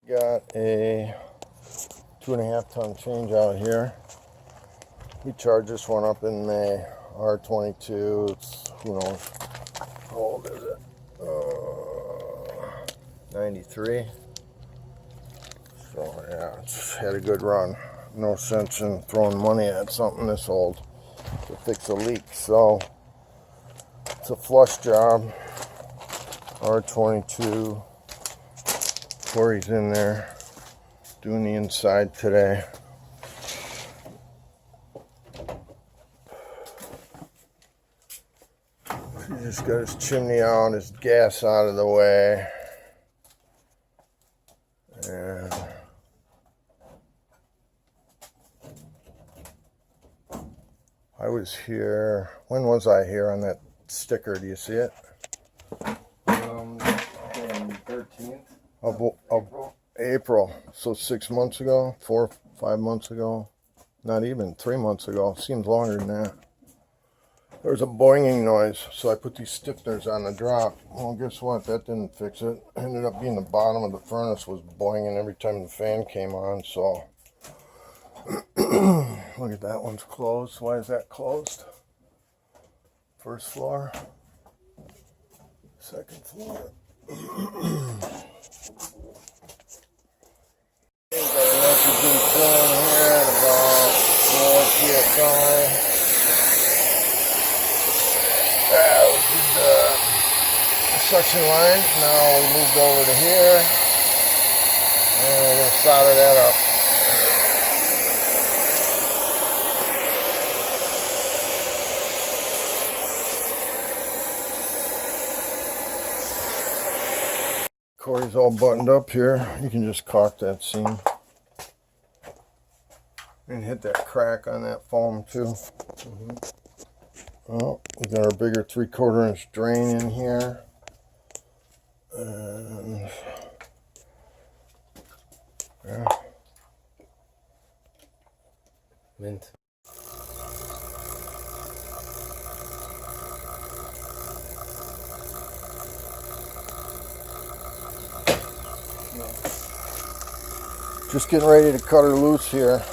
Got a 2.5 ton change out here. We charged this one up in May. R22. It's, who knows, how old is it? 93. So yeah, it's had a good run. No sense in throwing money at something this old to fix a leak. So it's a flush job. R22. Corey's in there doing the inside today. He just got his chimney out, his gas out of the way. And I was here, when was I here on that sticker? Do you see it? 13th of April. So 6 months ago, 4, 5 months ago, not even 3 months ago. Seems longer than that. There was a boinging noise, so I put these stiffeners on the drop. Well, guess what? That didn't fix it. Ended up being the bottom of the furnace was boinging every time the fan came on. So look at that one's closed. Why is that closed? First floor, second floor. Got a nitrogen filling here at about 4 psi. That was the suction line. Now we moved over to here, and we're going to solder that up. Corey's all buttoned up here. You can just caulk that seam and hit that crack on that foam too. Well, we got our bigger 3/4 inch drain in here, and yeah, mint. just getting ready to cut her loose here.